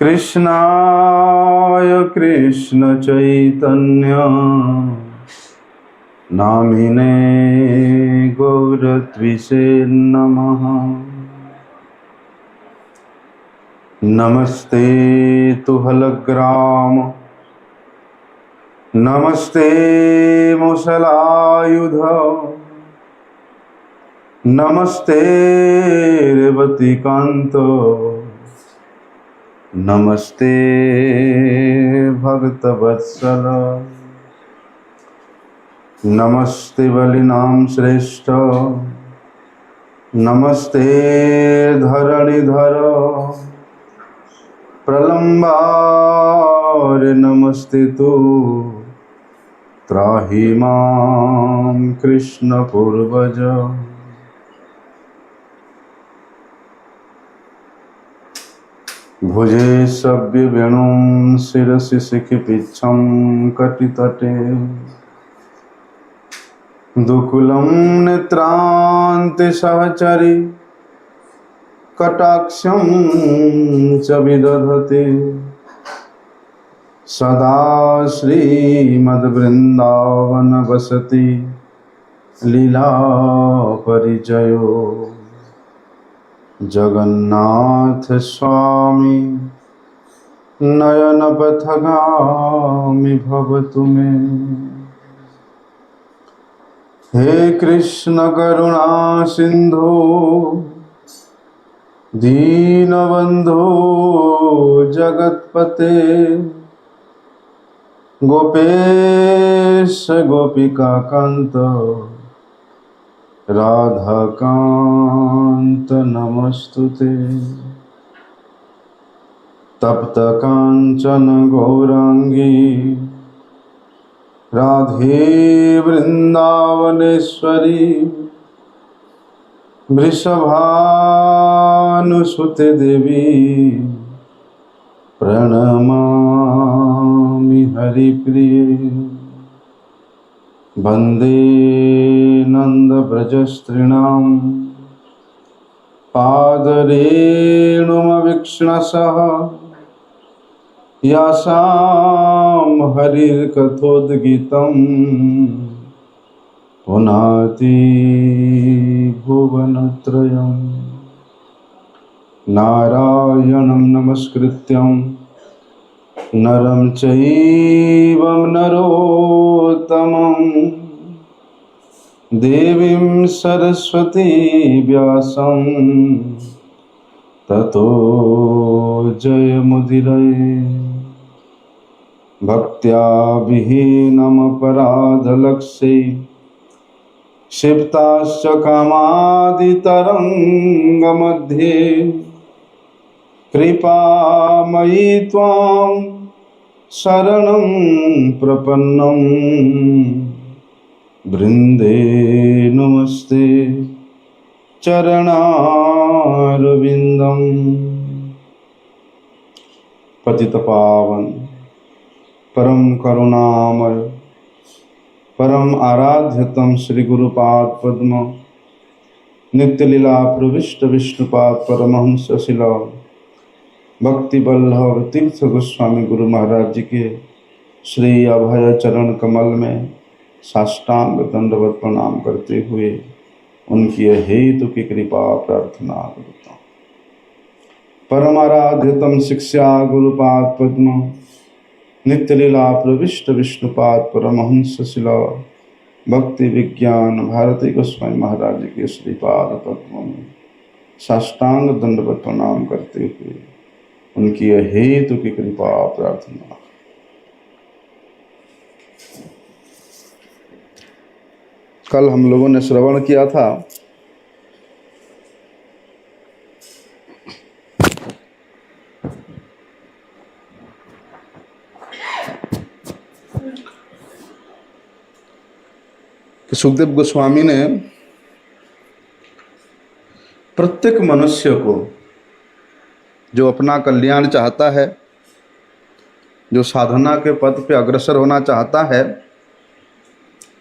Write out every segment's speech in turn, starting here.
कृष्णाय कृष्ण चैतन्य नामिने गौरत्विषे नमः। नमस्ते तुहलग्राम नमस्ते मुसलायुध नमस्ते रेवतीकांत नमस्ते भक्तवत्सल नमस्ते बलिनाम श्रेष्ठ नमस्ते धरणीधर प्रलंबार नमस्ते तु त्राहि मां कृष्ण पूर्वज। भुजे सव्य वेणुं शिरसि शिखिपिच्छं कटितटे दुकुलं नेत्रान्ते सहचरि कटाक्षं च विदधते सदा श्रीमद्वृन्दावनवसति लीला परिचयो जगन्नाथ स्वामी नयनपथगामी भवतु मे। हे कृष्ण करुणा सिंधु दीनबंधो जगत्पते गोपेश गोपिका कांत राधाकांत नमस्तुते। तप्त कांचन गौरांगी राधे वृंदावनेश्वरी वृषभानुसुते देवी प्रणमामि हरिप्रिये। वंदे नंदव्रजस्त्रीणां पादरेणुमवीक्ष्णसः यासां हरिर्कथोद्गीतं पुनाति भुवनत्रयम्। नारायणं नमस्कृत्यं नरं चैव नरोत्तमं देवीं सरस्वती व्यासं ततो जयमुदीरये। भक्त्या विहीनमपराधलक्ष्ये क्षिप्ताश्च कामादितरङ्गमध्ये कृपामयि त्वां शरणं प्रपन्नं वृन्दे नमस्ते चरणारविन्दं। पतितपावन परम करुणामय परम आराध्यतम श्री गुरुपाद पद्म नित्य लीला प्रविष्ट विष्णुपाद परमहंस शिला भक्ति वल्लभ तीर्थ गोस्वामी गुरु महाराज जी के श्री अभय चरण कमल में साष्टांग दंडवत प्रणाम करते हुए उनकी हेतु की कृपा प्रार्थना करता हूँ। परमाराध्यतम शिक्षा गुरुपाद पद्म नित्य लीला प्रविष्ट विष्णुपाद परमहंस शिला भक्ति विज्ञान भारती गोस्वामी महाराज जी के श्रीपाद पद्म में साष्टांग दंडवत प्रणाम करते हुए उनकी हेतु की कृपा प्रार्थना। कल हम लोगों ने श्रवण किया था कि सुखदेव गोस्वामी ने प्रत्येक मनुष्य को जो अपना कल्याण चाहता है, जो साधना के पथ पे अग्रसर होना चाहता है,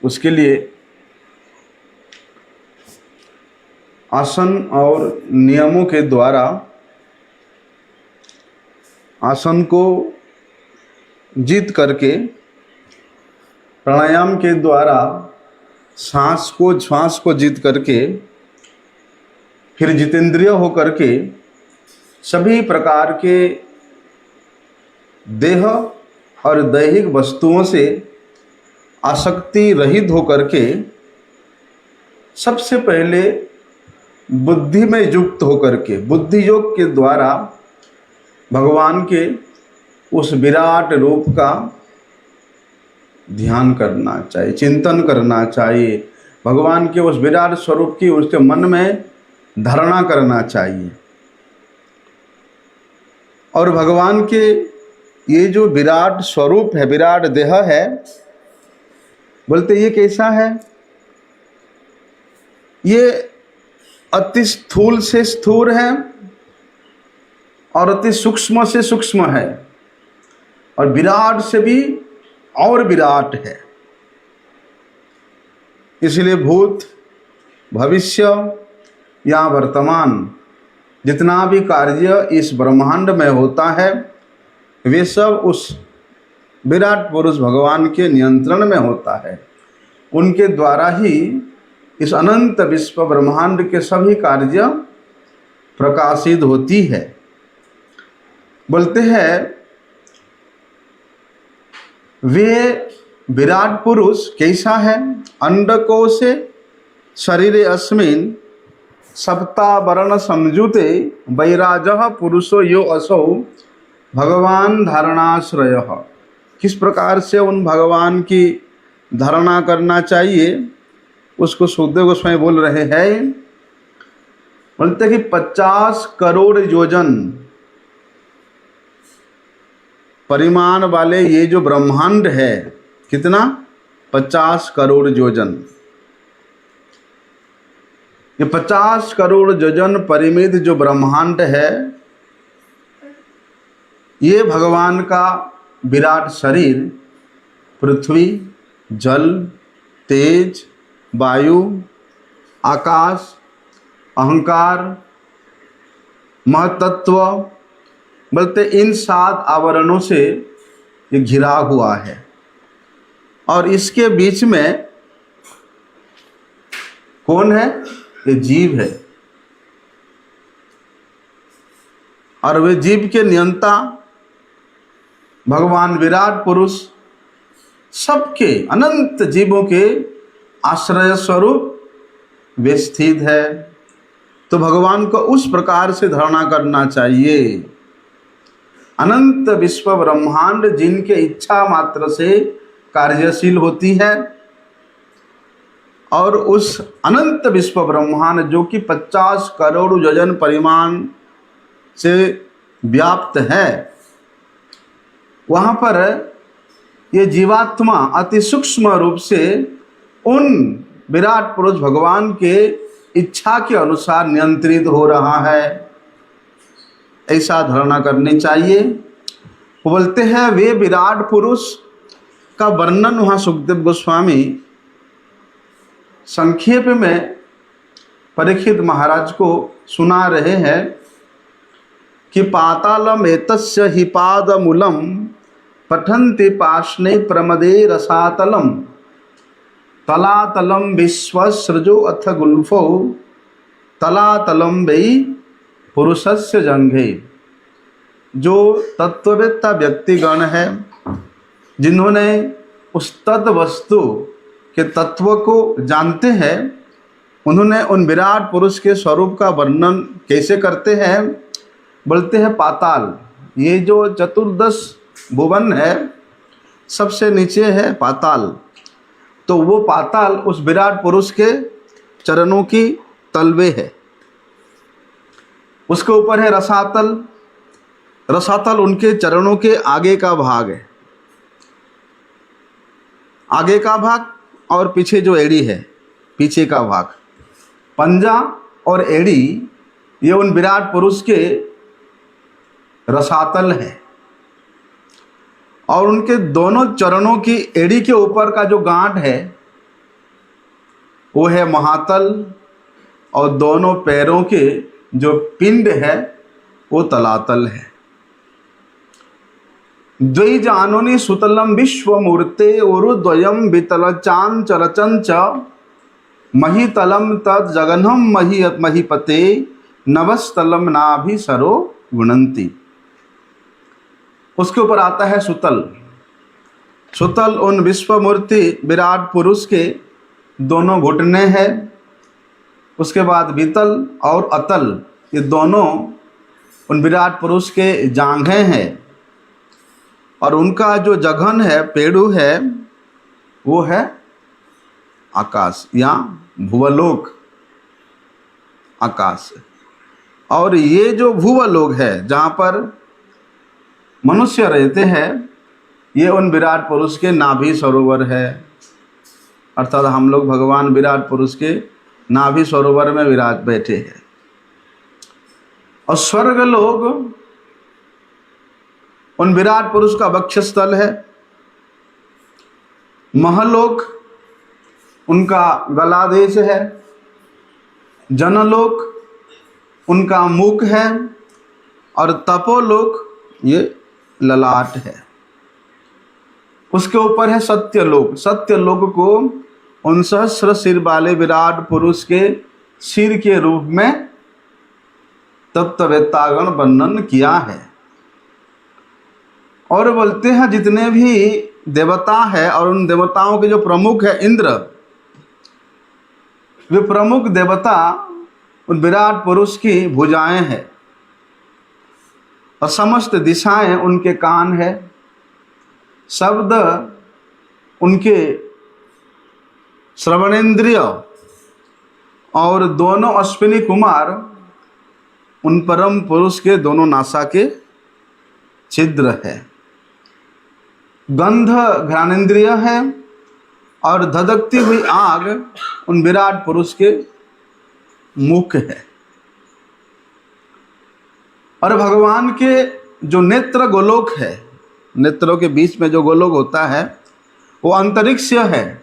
उसके लिए आसन और नियमों के द्वारा आसन को जीत करके प्राणायाम के द्वारा श्वास को जीत करके फिर जितेंद्रिय होकर के सभी प्रकार के देह और दैहिक वस्तुओं से आसक्ति रहित होकर के सबसे पहले बुद्धि में युक्त होकर के बुद्धि योग के द्वारा भगवान के उस विराट रूप का ध्यान करना चाहिए, चिंतन करना चाहिए। भगवान के उस विराट स्वरूप की उसके मन में धारणा करना चाहिए। और भगवान के ये जो विराट स्वरूप है, विराट देह है, बोलते ये कैसा है? ये अति स्थूल से स्थूल है और अति सूक्ष्म से सूक्ष्म है और विराट से भी और विराट है। इसलिए भूत, भविष्य या वर्तमान जितना भी कार्य इस ब्रह्मांड में होता है वे सब उस विराट पुरुष भगवान के नियंत्रण में होता है। उनके द्वारा ही इस अनंत विश्व ब्रह्मांड के सभी कार्य प्रकाशित होती है। बोलते हैं वे विराट पुरुष कैसा है? अंडकोशे शरीरे अस्मिन् सप्तावरण संयुते वैराजः पुरुषो यो असौ भगवान धारणाश्रय। किस प्रकार से उन भगवान की धारणा करना चाहिए उसको सुखदेव गोस्वामी बोल रहे हैं। बोलते कि 50 करोड़ योजन परिमाण वाले ये जो ब्रह्मांड है, कितना? 50 करोड़ योजन। ये 50 करोड़ योजन परिमित जो ब्रह्मांड है ये भगवान का विराट शरीर पृथ्वी, जल, तेज, वायु, आकाश, अहंकार, महतत्व, बोलते इन 7 आवरणों से ये घिरा हुआ है। और इसके बीच में कौन है? ये जीव है। और वे जीव के नियंता भगवान विराट पुरुष सबके अनंत जीवों के आश्रय स्वरूप वे स्थित है। तो भगवान को उस प्रकार से धारणा करना चाहिए। अनंत विश्व ब्रह्मांड जिनके इच्छा मात्र से कार्यशील होती है और उस अनंत विश्व ब्रह्मांड जो कि 50 करोड़ योजन परिमाण से व्याप्त है, वहाँ पर ये जीवात्मा अति सूक्ष्म रूप से उन विराट पुरुष भगवान के इच्छा के अनुसार नियंत्रित हो रहा है। ऐसा धारणा करनी चाहिए। वो बोलते हैं वे विराट पुरुष का वर्णन वहाँ सुखदेव गोस्वामी संक्षेप में परीक्षित महाराज को सुना रहे हैं कि पातालम एतस्य हि पादमूलम पठन्ति पाशने प्रमदे रसातलम तलातलम विश्वसृजो अथ गुल्फो तलातलम वै पुरुषस्य जंघे। जो तत्ववेत्ता व्यक्तिगण है जिन्होंने उस तत्व वस्तु के तत्व को जानते हैं, उन्होंने उन विराट पुरुष के स्वरूप का वर्णन कैसे करते हैं? बोलते हैं पाताल, ये जो चतुर्दश भुवन है सबसे नीचे है पाताल। तो वो पाताल उस विराट पुरुष के चरणों की तलवे है। उसके ऊपर है रसातल। रसातल उनके चरणों के आगे का भाग है, आगे का भाग, और पीछे जो एड़ी है पीछे का भाग। पंजा और एड़ी ये उन विराट पुरुष के रसातल है। और उनके दोनों चरणों की एड़ी के ऊपर का जो गांठ है वो है महातल, और दोनों पैरों के जो पिंड है वो तलातल है। द्वैजानुनि सुतलम विश्वमूर्ते उरुद्वयम वितलचांचरचं च महितलम तद जगन्हम महीपते नवस्तलम नाभि सरो गुणंती। उसके ऊपर आता है सुतल। सुतल उन विश्वमूर्ति विराट पुरुष के दोनों घुटने हैं। उसके बाद वितल और अतल, ये दोनों उन विराट पुरुष के जांघें हैं। और उनका जो जघन है, पेड़ू है, वो है आकाश या भुवलोक, आकाश। और ये जो भुवलोक है जहाँ पर मनुष्य रहते हैं, ये उन विराट पुरुष के नाभि सरोवर है। अर्थात हम लोग भगवान विराट पुरुष के नाभि सरोवर में विराज बैठे हैं। और स्वर्ग लोग उन विराट पुरुष का वक्षस्थल है। महलोक उनका गलादेश है। जनलोक उनका मुख है। और तपोलोक ये ललाट है। उसके ऊपर है सत्यलोक। सत्यलोक को उन सहस्र सिर वाले विराट पुरुष के सिर के रूप में तत्ववेत्तागण वर्णन किया है। और बोलते हैं जितने भी देवता है और उन देवताओं के जो प्रमुख है इंद्र, वे प्रमुख देवता उन विराट पुरुष की भुजाएं हैं। और समस्त दिशाएं उनके कान है। शब्द उनके श्रवणेन्द्रिय और दोनों अश्विनी कुमार उन परम पुरुष के दोनों नासा के छिद्र है। गंध घ्राणेन्द्रिय है। और धधकती हुई आग उन विराट पुरुष के मुख है। और भगवान के जो नेत्र गोलोक है, नेत्रों के बीच में जो गोलोक होता है, वो अंतरिक्ष है।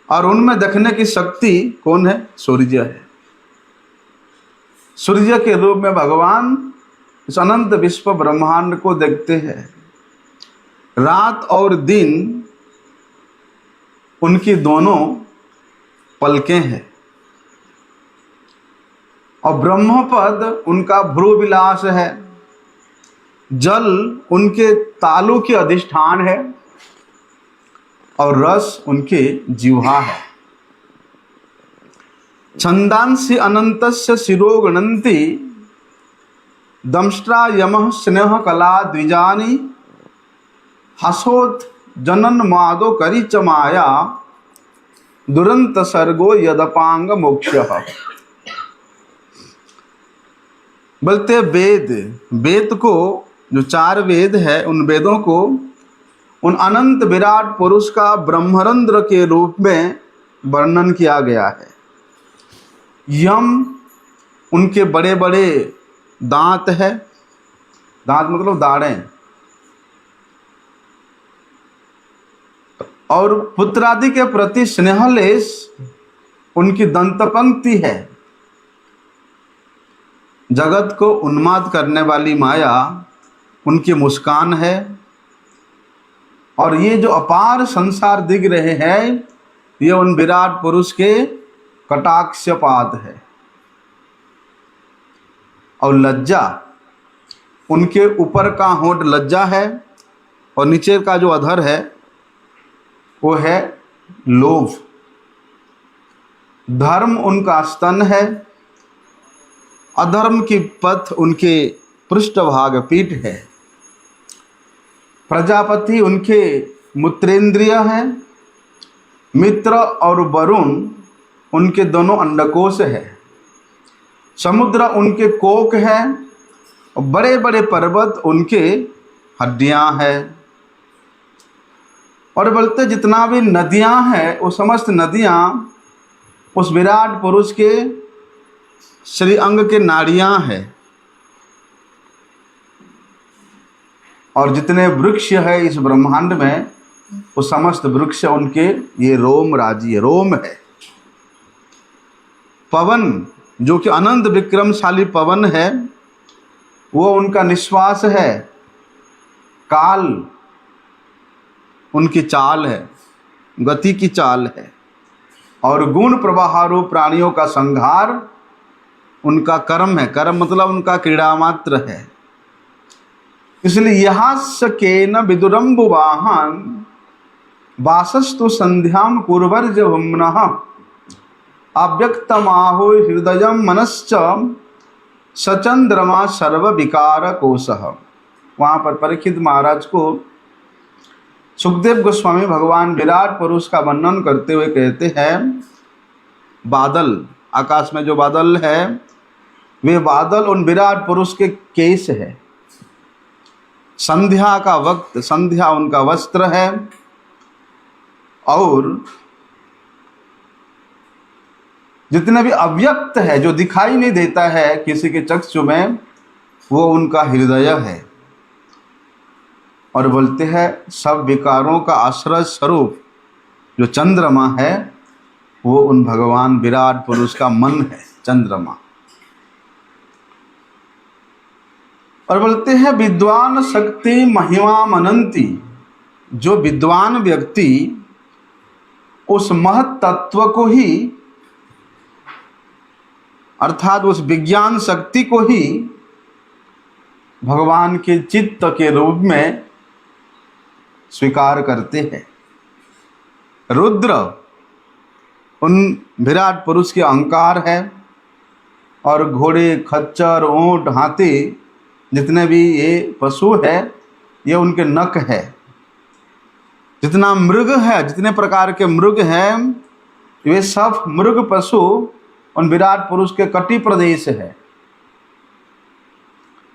और उनमें देखने की शक्ति कौन है? सूर्य है। सूर्य के रूप में भगवान इस अनंत विश्व ब्रह्मांड को देखते हैं। रात और दिन उनकी दोनों पलकें हैं। और ब्रह्मपद उनका भ्रू विलास है। जल उनके तालु के अधिष्ठान है। और रस उनके जिह्वा है। छंदांसि अनंतस्य शिरो गणन्ति दंष्ट्रा यमः स्नेह कला द्विजानि हसोत जनन मादो करी च माया दुरंत सर्गो यदपांग मोक्षः। बोलते वेद, वेद को जो 4 वेद है, उन वेदों को उन अनंत विराट पुरुष का ब्रह्मरंध्र के रूप में वर्णन किया गया है। यम उनके बड़े बड़े दांत है। दांत मतलब दाढ़ें। और पुत्रादि के प्रति स्नेहलेश उनकी दंतपंक्ति है। जगत को उन्माद करने वाली माया उनकी मुस्कान है। और ये जो अपार संसार दिख रहे हैं, ये उन विराट पुरुष के कटाक्षपात है। और लज्जा, उनके ऊपर का होंठ लज्जा है और नीचे का जो अधर है वो है लोभ। धर्म उनका स्तन है। अधर्म की पथ उनके पृष्ठभाग पीठ है। प्रजापति उनके मूत्रेंद्रिय हैं। मित्र और वरुण उनके दोनों अंडकोश है। समुद्र उनके कोक है। और बड़े बड़े पर्वत उनके हड्डियां हैं। और बोलते जितना भी नदियां हैं, वो समस्त नदियां उस विराट पुरुष के श्री अंग के नाड़ियां हैं। और जितने वृक्ष है इस ब्रह्मांड में, वो समस्त वृक्ष उनके ये रोम राजी रोम है। पवन जो कि अनंत विक्रमशाली पवन है, वो उनका निश्वास है। काल उनकी चाल है, गति की चाल है, और गुण प्रवाह रूप प्राणियों का संहार उनका कर्म है। कर्म मतलब उनका क्रीड़ा मात्र है। इसलिए यहाँ सके न विदुरम्बुवाहन वासस्तु संध्याम कुर्वर्ज भुम्नः अव्यक्तमाहु हृदय मनश्च सचंद्रमा सर्व विकार कोशः। वहाँ पर परीक्षित महाराज को सुखदेव गोस्वामी भगवान विराट पुरुष का वर्णन करते हुए कहते हैं, बादल, आकाश में जो बादल है वे बादल उन विराट पुरुष के केश है। संध्या का वक्त, संध्या उनका वस्त्र है, और जितने भी अव्यक्त है, जो दिखाई नहीं देता है किसी के चक्षु में, वो उनका हृदय है। और बोलते हैं सब विकारों का आश्रय स्वरूप जो चंद्रमा है वो उन भगवान विराट पुरुष का मन है, चंद्रमा। और बोलते हैं विद्वान शक्ति महिमा मनंती, जो विद्वान व्यक्ति उस महत् तत्व को ही, अर्थात उस विज्ञान शक्ति को ही भगवान के चित्त के रूप में स्वीकार करते हैं। रुद्र उन विराट पुरुष के अहंकार है, और घोड़े, खच्चर, ऊंट, हाथी जितने भी ये पशु है ये उनके नख है। जितना मृग है, जितने प्रकार के मृग हैं, वे सब मृग पशु उन विराट पुरुष के कटी प्रदेश है,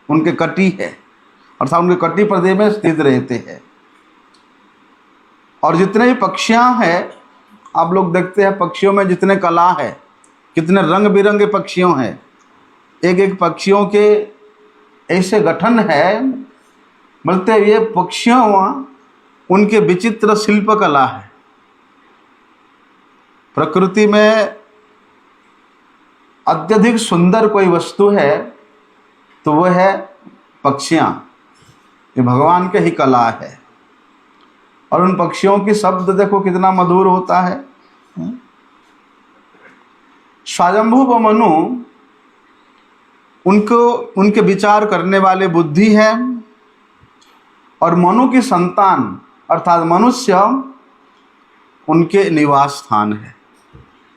उनके कटी है, अर्थात उनके कटी प्रदेश में स्थित रहते हैं। और जितने भी पक्षियां हैं, आप लोग देखते हैं पक्षियों में जितने कला है, कितने रंग बिरंगे पक्षियों हैं, एक एक पक्षियों के ऐसे गठन है, बोलते हैं ये पक्षियों उनके विचित्र शिल्प कला है। प्रकृति में अत्यधिक सुंदर कोई वस्तु है तो वह है पक्षियां, ये भगवान के ही कला है। और उन पक्षियों की शब्द देखो कितना मधुर होता है। स्वयंभू मनु उनको, उनके विचार करने वाले बुद्धि है, और मनु की संतान अर्थात मनुष्य उनके निवास स्थान है।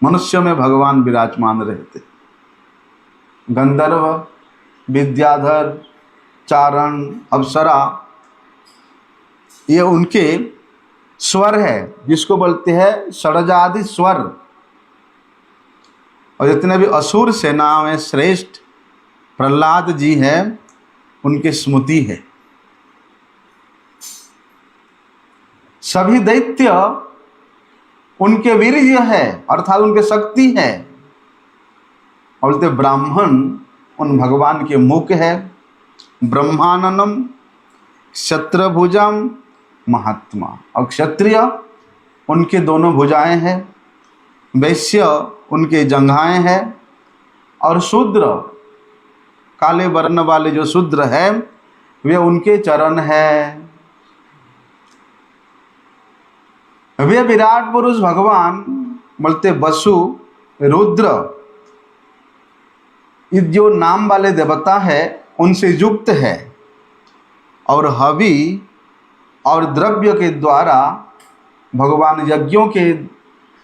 मनुष्य में भगवान विराजमान रहते। गंधर्व, विद्याधर, चारण, अप्सरा, ये उनके स्वर है, जिसको बोलते हैं षड्जादि स्वर। और जितने भी असुर सेना में श्रेष्ठ प्रहलाद जी हैं, उनकी स्मृति है। सभी दैत्य उनके वीर्य है, अर्थात उनके शक्ति है। और बोलते ब्राह्मण उन भगवान के मुख है। ब्रह्माननम क्षत्रभुजम महात्मा, और क्षत्रिय उनके दोनों भुजाएं हैं, वैश्य उनके जंघाएं हैं, और शूद्र काले वर्ण वाले जो शूद्र है वे उनके चरण है। वे विराट पुरुष भगवान बोलते वसु, रुद्र, ये जो नाम वाले देवता है उनसे युक्त है, और हवि और द्रव्य के द्वारा भगवान यज्ञों के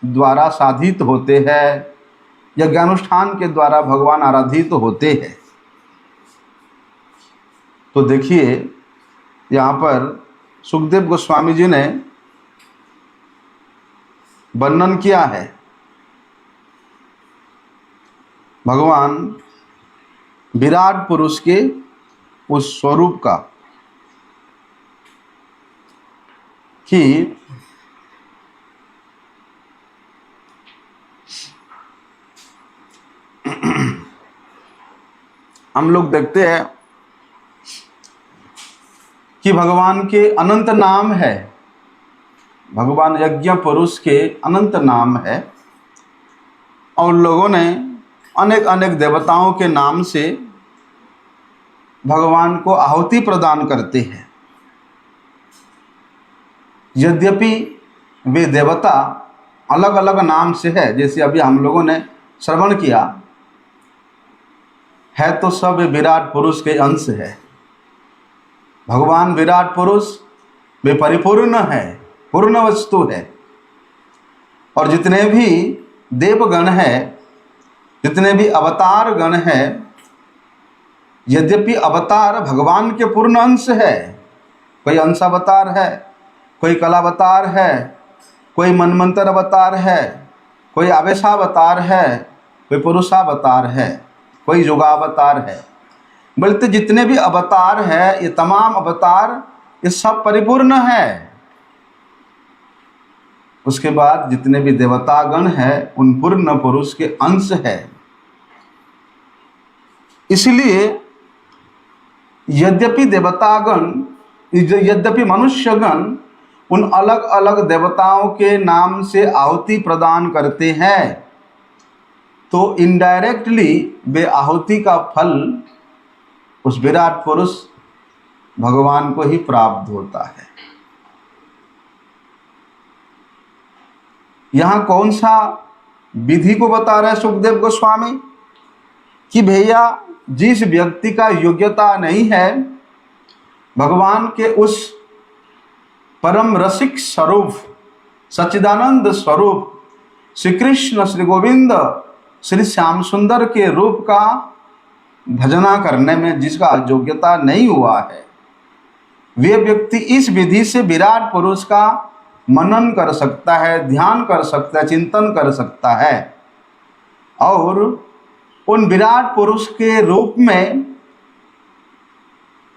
द्वारा साधित होते हैं, यज्ञानुष्ठान के द्वारा भगवान आराधित होते हैं। तो देखिए यहाँ पर सुखदेव गोस्वामी जी ने वर्णन किया है भगवान विराट पुरुष के उस स्वरूप का, कि हम लोग देखते हैं कि भगवान के अनंत नाम है, भगवान यज्ञ पुरुष के अनंत नाम है, और लोगों ने अनेक अनेक देवताओं के नाम से भगवान को आहुति प्रदान करते हैं। यद्यपि वे देवता अलग अलग नाम से है, जैसे अभी हम लोगों ने श्रवण किया है, तो सब विराट पुरुष के अंश है। भगवान विराट पुरुष वे परिपूर्ण है, पूर्ण वस्तु है। और जितने भी देवगण है, जितने भी अवतार गण है, यद्यपि अवतार भगवान के पूर्ण अंश है, कोई अंशावतार है, कोई कलावतार है, कोई मनमंत्र अवतार है, कोई आवेशावतार है, कोई पुरुषावतार है, कोई योगावतार है। बोलते जितने भी अवतार है, ये तमाम अवतार ये सब परिपूर्ण है। उसके बाद जितने भी देवतागण है उन पूर्ण पुरुष के अंश है। इसलिए यद्यपि देवतागण, यद्यपि मनुष्यगण उन अलग अलग देवताओं के नाम से आहुति प्रदान करते हैं, तो इनडायरेक्टली वे आहुति का फल उस विराट पुरुष भगवान को ही प्राप्त होता है। यहाँ कौन सा विधि को बता रहे सुखदेव गोस्वामी कि भैया जिस व्यक्ति का योग्यता नहीं है भगवान के उस परम रसिक स्वरूप, सच्चिदानंद स्वरूप श्री कृष्ण, श्री गोविंद, श्री श्याम सुंदर के रूप का भजना करने में जिसका योग्यता नहीं हुआ है, वे व्यक्ति इस विधि से विराट पुरुष का मनन कर सकता है, ध्यान कर सकता है, चिंतन कर सकता है और उन विराट पुरुष के रूप में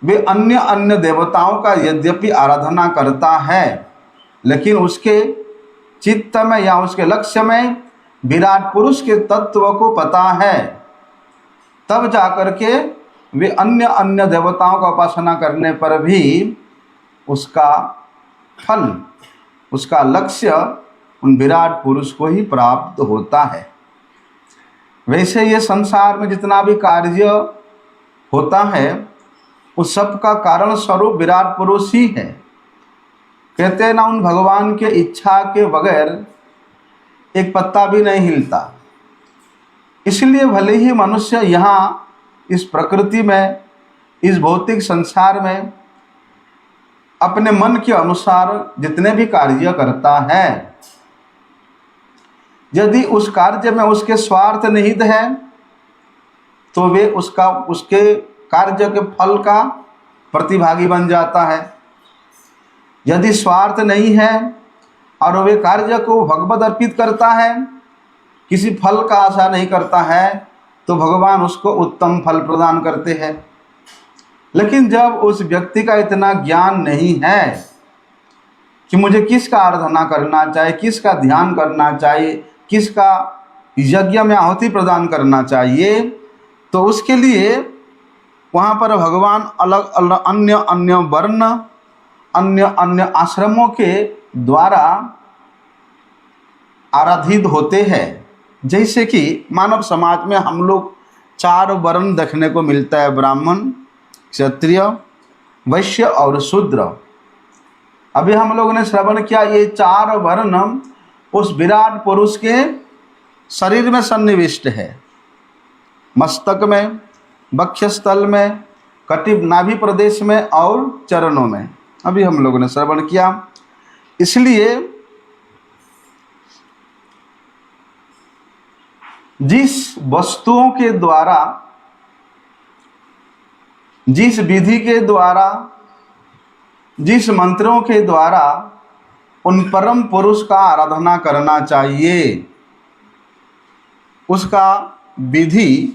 वे अन्य अन्य देवताओं का यद्यपि आराधना करता है, लेकिन उसके चित्त में या उसके लक्ष्य में विराट पुरुष के तत्व को पता है, तब जाकर के वे अन्य अन्य देवताओं का उपासना करने पर भी उसका फल, उसका लक्ष्य उन विराट पुरुष को ही प्राप्त होता है। वैसे ये संसार में जितना भी कार्य होता है उस सब का कारण स्वरूप विराट पुरुष ही है। कहते हैं ना, उन भगवान के इच्छा के बगैर एक पत्ता भी नहीं हिलता। इसलिए भले ही मनुष्य यहाँ इस प्रकृति में, इस भौतिक संसार में अपने मन के अनुसार जितने भी कार्य करता है, यदि उस कार्य में उसके स्वार्थ निहित है तो वे उसके कार्य के फल का प्रतिभागी बन जाता है। यदि स्वार्थ नहीं है और वे कार्य को भगवद अर्पित करता है, किसी फल का आशा नहीं करता है, तो भगवान उसको उत्तम फल प्रदान करते हैं। लेकिन जब उस व्यक्ति का इतना ज्ञान नहीं है कि मुझे किसका आराधना करना चाहिए, किसका ध्यान करना चाहिए, किसका यज्ञ में आहुति प्रदान करना चाहिए, तो उसके लिए वहाँ पर भगवान अलग अलग अन्य अन्य वर्ण, अन्य अन्य आश्रमों के द्वारा आराधित होते हैं। जैसे कि मानव समाज में हम लोग 4 वर्ण देखने को मिलता है, ब्राह्मण, क्षत्रिय, वैश्य और शूद्र। अभी हम लोगों ने श्रवण किया, ये 4 वर्ण उस विराट पुरुष के शरीर में सन्निविष्ट है, मस्तक में, वक्षस्थल में, कटिभ नाभि प्रदेश में और चरणों में। अभी हम लोगों ने श्रवण किया। इसलिए जिस वस्तुओं के द्वारा, जिस विधि के द्वारा, जिस मंत्रों के द्वारा उन परम पुरुष का आराधना करना चाहिए, उसका विधि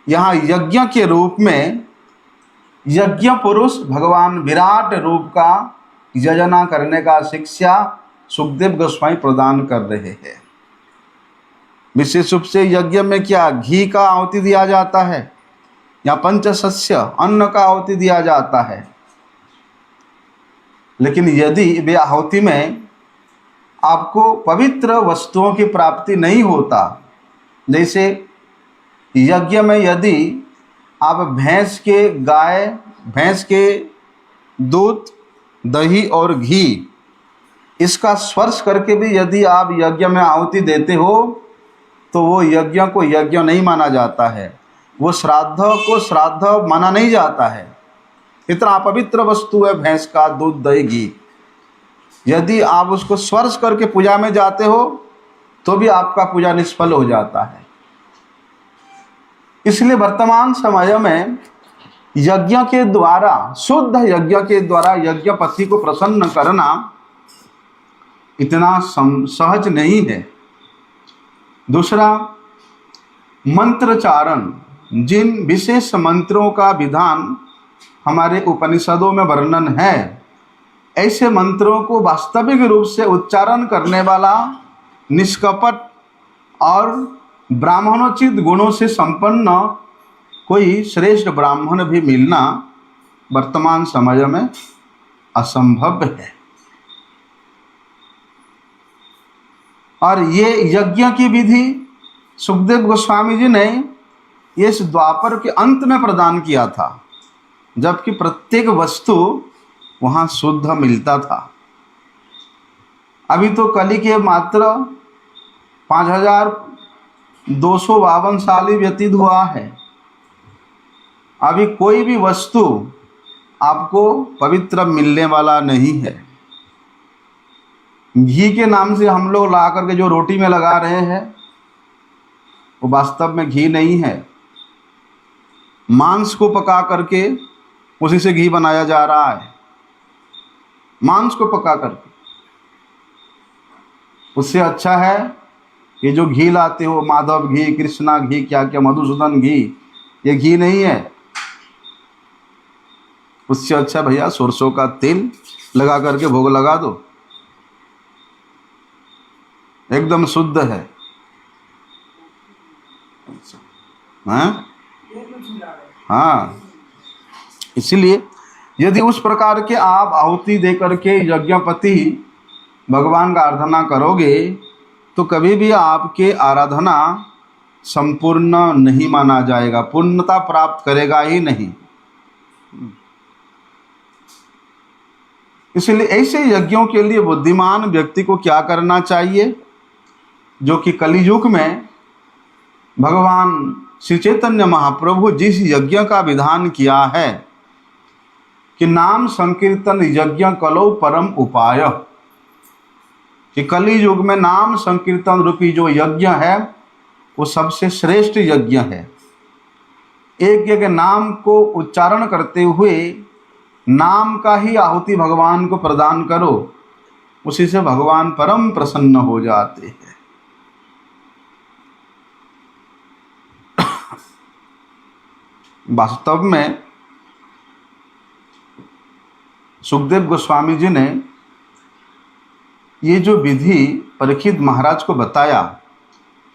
यहाँ यज्ञ के रूप में यज्ञ पुरुष भगवान विराट रूप का यजना करने का शिक्षा सुखदेव गोस्वामी प्रदान कर रहे हैं। विशेष रूप से यज्ञ में क्या घी का आहुति दिया जाता है या पंचशस्य अन्न का आहुति दिया जाता है। लेकिन यदि वे आहुति में आपको पवित्र वस्तुओं की प्राप्ति नहीं होता, जैसे यज्ञ में यदि आप भैंस के दूध, दही और घी इसका स्पर्श करके भी यदि आप यज्ञ में आहुति देते हो तो वो यज्ञ को यज्ञ नहीं माना जाता है, वो श्राद्ध को श्राद्ध माना नहीं जाता है। इतना अपवित्र वस्तु है भैंस का दूध, दही, घी। यदि आप उसको स्पर्श करके पूजा में जाते हो तो भी आपका पूजा निष्फल हो जाता है। इसलिए वर्तमान समय में यज्ञ के द्वारा, शुद्ध यज्ञ के द्वारा यज्ञपति को प्रसन्न करना इतना सहज नहीं है। दूसरा, मंत्रचारण, जिन विशेष मंत्रों का विधान हमारे उपनिषदों में वर्णन है, ऐसे मंत्रों को वास्तविक रूप से उच्चारण करने वाला निष्कपट और ब्राह्मणोचित गुणों से संपन्न कोई श्रेष्ठ ब्राह्मण भी मिलना वर्तमान समय में असंभव है। और ये यज्ञ की विधि सुखदेव गोस्वामी जी ने इस द्वापर के अंत में प्रदान किया था, जबकि प्रत्येक वस्तु वहाँ शुद्ध मिलता था। अभी तो कली के मात्र 5252 साल ही व्यतीत हुआ है। अभी कोई भी वस्तु आपको पवित्र मिलने वाला नहीं है। घी के नाम से हम लोग ला करके जो रोटी में लगा रहे हैं वो वास्तव में घी नहीं है। मांस को पका करके उसी से घी बनाया जा रहा है, मांस को पका करके। उससे अच्छा है ये जो घी लाते हो, माधव घी, कृष्णा घी, क्या क्या, मधुसूदन घी, ये घी नहीं है। उससे अच्छा भैया सरसों का तेल लगा करके भोग लगा दो, एकदम शुद्ध है। हाँ, इसलिए यदि उस प्रकार के आप आहुति दे करके यज्ञपति भगवान का आराधना करोगे तो कभी भी आपके आराधना संपूर्ण नहीं माना जाएगा, पूर्णता प्राप्त करेगा ही नहीं। इसलिए ऐसे यज्ञों के लिए बुद्धिमान व्यक्ति को क्या करना चाहिए, जो कि कलियुग में भगवान श्री चैतन्य महाप्रभु जिस यज्ञ का विधान किया है कि नाम संकीर्तन यज्ञ कलो परम उपाय, कि कली युग में नाम संकीर्तन रूपी जो यज्ञ है वो सबसे श्रेष्ठ यज्ञ है। एक एक नाम को उच्चारण करते हुए नाम का ही आहुति भगवान को प्रदान करो, उसी से भगवान परम प्रसन्न हो जाते हैं। वास्तव में सुखदेव गोस्वामी जी ने ये जो विधि परीक्षित महाराज को बताया,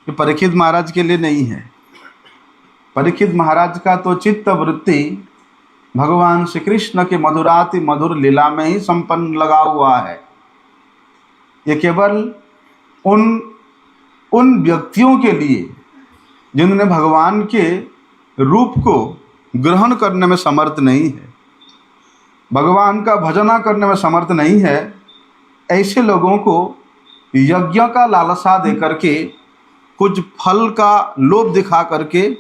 ये परीक्षित महाराज के लिए नहीं है। परीक्षित महाराज का तो चित्त वृत्ति भगवान श्री कृष्ण के मधुराति मधुर लीला में ही संपन्न लगा हुआ है। ये केवल उन व्यक्तियों के लिए जिन्होंने भगवान के रूप को ग्रहण करने में समर्थ नहीं है, भगवान का भजना करने में समर्थ नहीं है, ऐसे लोगों को यज्ञ का लालसा दे करके, कुछ फल का लोभ दिखा करके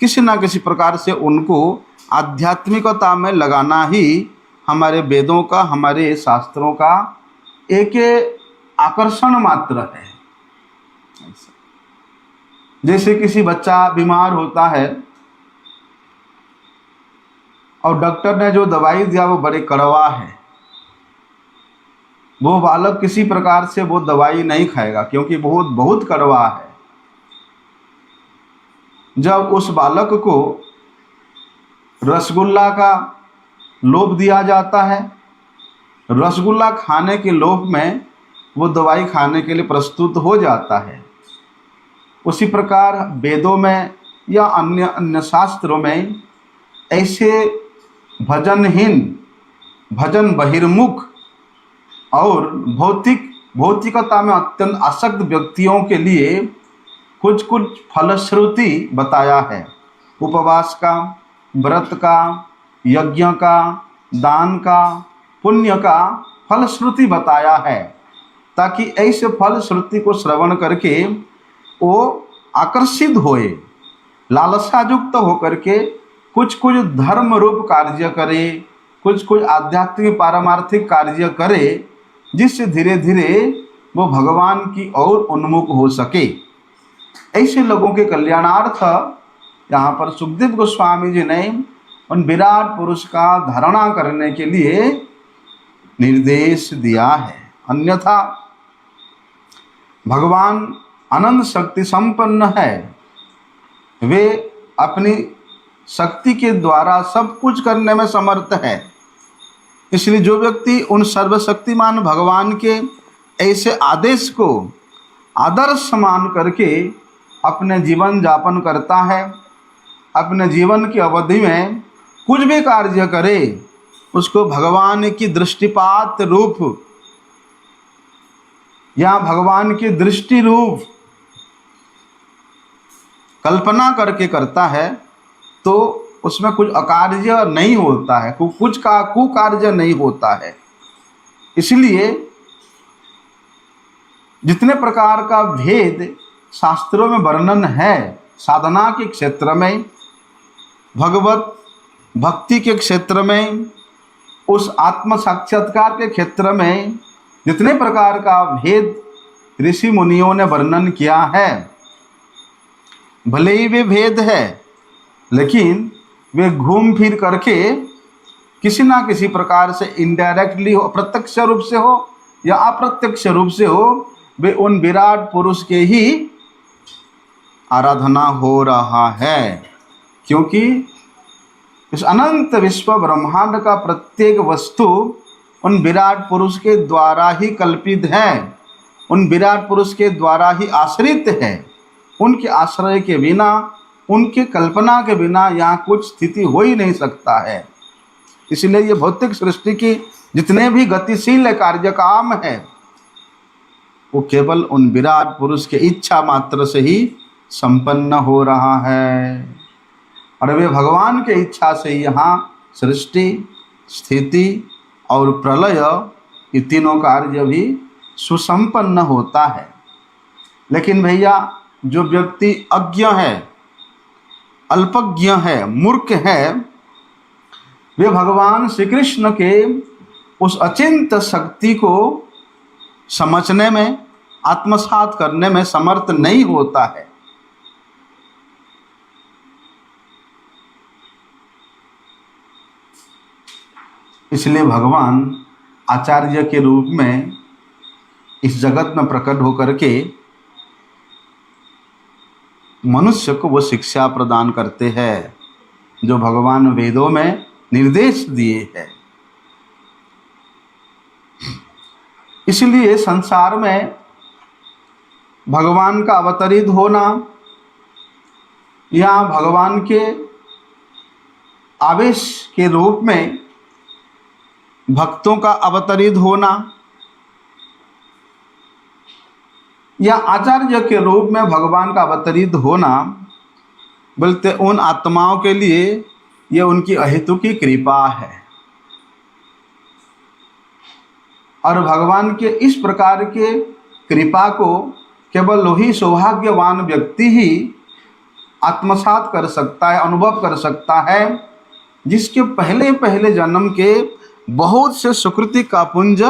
किसी ना किसी प्रकार से उनको आध्यात्मिकता में लगाना ही हमारे वेदों का, हमारे शास्त्रों का एक आकर्षण मात्र है। जैसे किसी बच्चा बीमार होता है और डॉक्टर ने जो दवाई दिया वो बड़े कड़वा है, वो बालक किसी प्रकार से वो दवाई नहीं खाएगा क्योंकि बहुत कड़वा है। जब उस बालक को रसगुल्ला का लोभ दिया जाता है, रसगुल्ला खाने के लोभ में वो दवाई खाने के लिए प्रस्तुत हो जाता है। उसी प्रकार वेदों में या अन्य शास्त्रों में ऐसे भजनहीन, भजन बहिर्मुख और भौतिकता में अत्यंत आसक्त व्यक्तियों के लिए कुछ फलश्रुति बताया है। उपवास का, व्रत का, यज्ञ का, दान का, पुण्य का फलश्रुति बताया है। ताकि ऐसे फल श्रुति को श्रवण करके वो आकर्षित होए, लालसा युक्त होकर के कुछ कुछ धर्म रूप कार्य करे, कुछ कुछ आध्यात्मिक पारमार्थिक कार्य करे, जिससे धीरे धीरे वो भगवान की ओर उन्मुख हो सके। ऐसे लोगों के कल्याणार्थ यहाँ पर सुखदेव गोस्वामी जी ने उन विराट पुरुष का धारणा करने के लिए निर्देश दिया है। अन्यथा भगवान अनंत शक्ति संपन्न है, वे अपनी शक्ति के द्वारा सब कुछ करने में समर्थ है। इसलिए जो व्यक्ति उन सर्वशक्तिमान भगवान के ऐसे आदेश को आदर्श मान करके अपने जीवन यापन करता है, अपने जीवन की अवधि में कुछ भी कार्य करे, उसको भगवान की दृष्टिपात रूप या भगवान की दृष्टि रूप कल्पना करके करता है, तो उसमें कुछ अकार्य नहीं होता है, कुछ का कुकार्य नहीं होता है। इसलिए जितने प्रकार का भेद शास्त्रों में वर्णन है, साधना के क्षेत्र में, भगवत भक्ति के क्षेत्र में, उस आत्म साक्षात्कार के क्षेत्र में जितने प्रकार का भेद ऋषि मुनियों ने वर्णन किया है, भले ही वे भेद है, लेकिन वे घूम फिर करके किसी ना किसी प्रकार से इनडायरेक्टली हो, प्रत्यक्ष रूप से हो या अप्रत्यक्ष रूप से हो, वे उन विराट पुरुष के ही आराधना हो रहा है। क्योंकि इस अनंत विश्व ब्रह्मांड का प्रत्येक वस्तु उन विराट पुरुष के द्वारा ही कल्पित है, उन विराट पुरुष के द्वारा ही आश्रित है। उनके आश्रय के बिना, उनके कल्पना के बिना यहाँ कुछ स्थिति हो ही नहीं सकता है। इसलिए ये भौतिक सृष्टि की जितने भी गतिशील कार्यकाम है, वो केवल उन विराट पुरुष के इच्छा मात्र से ही संपन्न हो रहा है। और वे भगवान के इच्छा से यहाँ सृष्टि, स्थिति और प्रलय, ये तीनों कार्य भी सुसंपन्न होता है। लेकिन भैया, जो व्यक्ति अज्ञ है, अल्पज्ञ है, मूर्ख है, वे भगवान श्री कृष्ण के उस अचिंत शक्ति को समझने में, आत्मसात करने में समर्थ नहीं होता है। इसलिए भगवान आचार्य के रूप में इस जगत में प्रकट होकर के मनुष्य को वो शिक्षा प्रदान करते हैं जो भगवान वेदों में निर्देश दिए हैं। इसलिए संसार में भगवान का अवतरित होना या भगवान के आवेश के रूप में भक्तों का अवतरित होना या आचार्य के रूप में भगवान का अवतरित होना, बोलते उन आत्माओं के लिए ये उनकी अहेतु की कृपा है। और भगवान के इस प्रकार के कृपा को केवल वही सौभाग्यवान व्यक्ति ही आत्मसात कर सकता है, अनुभव कर सकता है, जिसके पहले पहले जन्म के बहुत से सुकृति का पुंज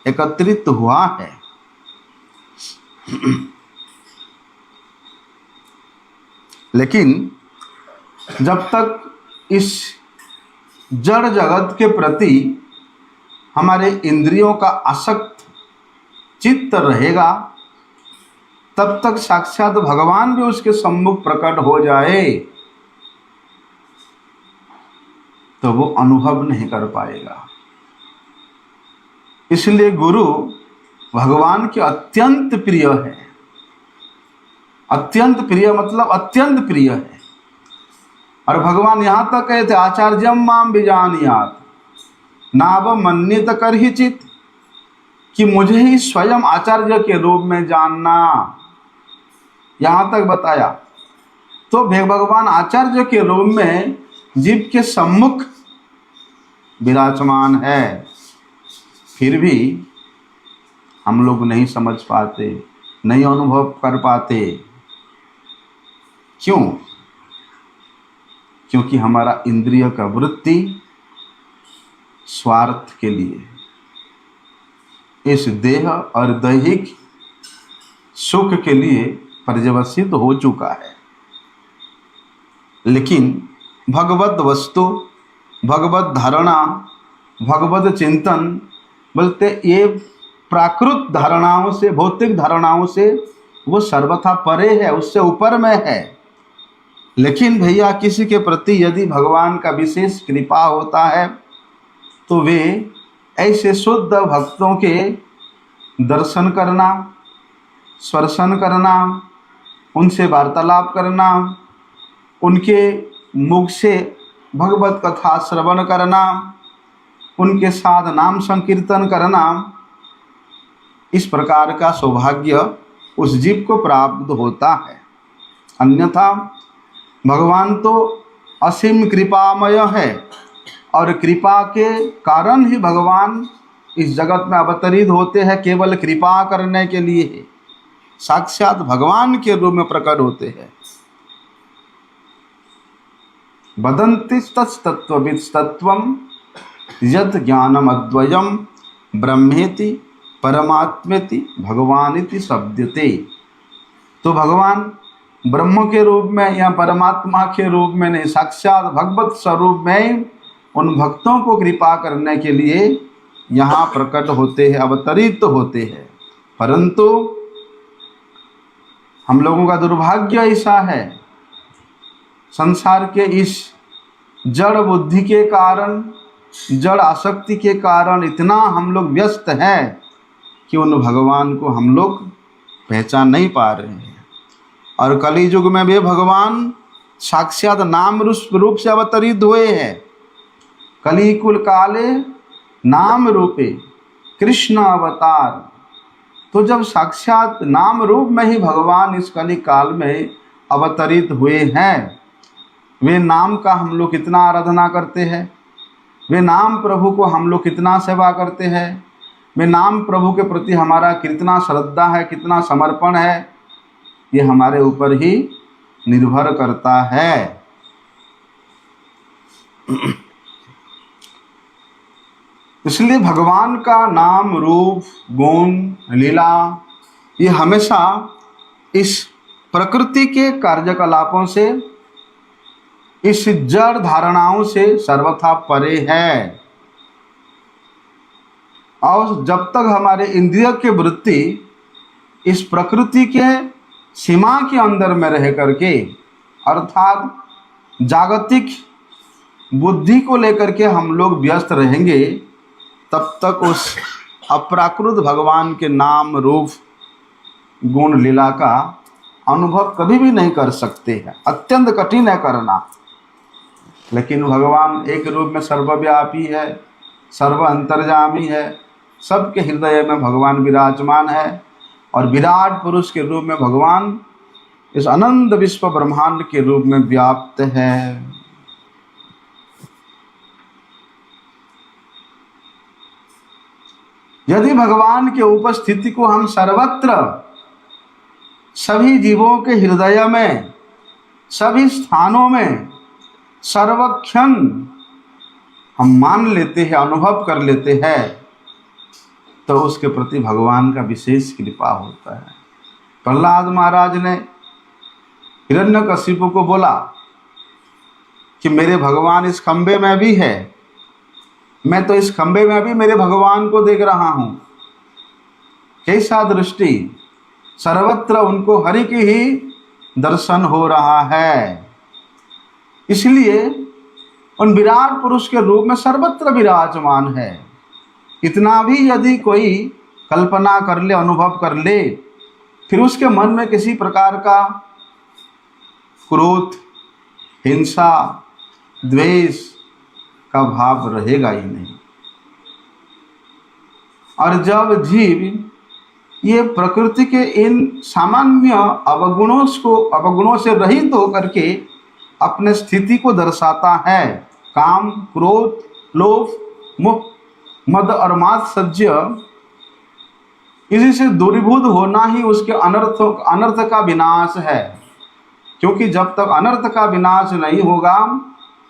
एकत्रित हुआ है। लेकिन जब तक इस जड़ जगत के प्रति हमारे इंद्रियों का आसक्त चित्त रहेगा, तब तक साक्षात भगवान भी उसके सम्मुख प्रकट हो जाए तो वो अनुभव नहीं कर पाएगा। इसलिए गुरु भगवान के अत्यंत प्रिय है। अत्यंत प्रिय मतलब अत्यंत प्रिय है। और भगवान यहाँ तक कहते आचार्यम माम विजानियात नाव मन्यत करहिचित, कि मुझे ही स्वयं आचार्य के रूप में जानना, यहाँ तक बताया। तो भगवान आचार्य के रूप में जीव के सम्मुख विराजमान है। फिर भी हम लोग नहीं समझ पाते, नहीं अनुभव कर पाते। क्यों? क्योंकि हमारा इंद्रिय का वृत्ति स्वार्थ के लिए इस देह और दैहिक सुख के लिए पर्यवसित हो चुका है। लेकिन भगवत वस्तु, भगवत धारणा, भगवत चिंतन बोलते ये प्राकृत धारणाओं से, भौतिक धारणाओं से वो सर्वथा परे है, उससे ऊपर में है। लेकिन भैया किसी के प्रति यदि भगवान का विशेष कृपा होता है तो वे ऐसे शुद्ध भक्तों के दर्शन करना, स्पर्शन करना, उनसे वार्तालाप करना, उनके मुख से भगवत कथा श्रवण करना, उनके साथ नाम संकीर्तन करना, इस प्रकार का सौभाग्य उस जीव को प्राप्त होता है। अन्यथा भगवान तो असीम कृपामय है और कृपा के कारण ही भगवान इस जगत में अवतरित होते हैं, केवल कृपा करने के लिए साक्षात भगवान के रूप में प्रकट होते हैं। वदन्ति तत्त्ववित्तत्वं यत् ज्ञानम अद्वयम ब्रह्मेति परमात्मेति भगवानिति शब्दते। तो भगवान ब्रह्म के रूप में या परमात्मा के रूप में नहीं, साक्षात भगवत स्वरूप में उन भक्तों को कृपा करने के लिए यहाँ प्रकट होते हैं, अवतरित होते हैं। परंतु हम लोगों का दुर्भाग्य ऐसा है, संसार के इस जड़ बुद्धि के कारण, जड़ आसक्ति के कारण इतना हम लोग व्यस्त हैं कि उन भगवान को हम लोग पहचान नहीं पा रहे हैं। और कली युग में भी भगवान साक्षात नाम रूप से अवतरित हुए हैं। कली कुल काले नाम रूपे कृष्ण अवतार। तो जब साक्षात नाम रूप में ही भगवान इस कली काल में अवतरित हुए हैं, वे नाम का हम लोग कितना आराधना करते हैं, वे नाम प्रभु को हम लोग कितना सेवा करते हैं, वे नाम प्रभु के प्रति हमारा कितना श्रद्धा है, कितना समर्पण है, ये हमारे ऊपर ही निर्भर करता है। इसलिए भगवान का नाम, रूप, गुण, लीला ये हमेशा इस प्रकृति के कार्यकलापों से, इस जड़ धारणाओं से सर्वथा परे है। और जब तक हमारे इंद्रिय की वृत्ति इस प्रकृति के सीमा के अंदर में रह करके, अर्थात जागतिक बुद्धि को लेकर के हम लोग व्यस्त रहेंगे, तब तक उस अप्राकृत भगवान के नाम, रूप, गुण, लीला का अनुभव कभी भी नहीं कर सकते हैं। अत्यंत कठिन है करना। लेकिन भगवान एक रूप में सर्वव्यापी है, सर्व अंतर्यामी है, सबके हृदय में भगवान विराजमान है और विराट पुरुष के रूप में भगवान इस अनंत विश्व ब्रह्मांड के रूप में व्याप्त है। यदि भगवान के उपस्थिति को हम सर्वत्र, सभी जीवों के हृदय में, सभी स्थानों में, सर्वक्षण हम मान लेते हैं, अनुभव कर लेते हैं, तो उसके प्रति भगवान का विशेष कृपा होता है। प्रहलाद महाराज ने हिरण्यकशिपु को बोला कि मेरे भगवान इस खंबे में भी है, मैं तो इस खंबे में भी मेरे भगवान को देख रहा हूँ। कैसा दृष्टि, सर्वत्र उनको हरि की ही दर्शन हो रहा है। इसलिए उन विराट पुरुष के रूप में सर्वत्र विराजमान है। इतना भी यदि कोई कल्पना कर ले, अनुभव कर ले, फिर उसके मन में किसी प्रकार का क्रोध, हिंसा, द्वेष का भाव रहेगा ही नहीं। और जब जीव ये प्रकृति के इन सामान्य अवगुणों से रहित होकर के अपने स्थिति को दर्शाता है, काम, क्रोध, लोभ, मोह, मद और मात्सर्य, इसी से दूरीभूत होना ही उसके अनर्थ का विनाश है। क्योंकि जब तक अनर्थ का विनाश नहीं होगा,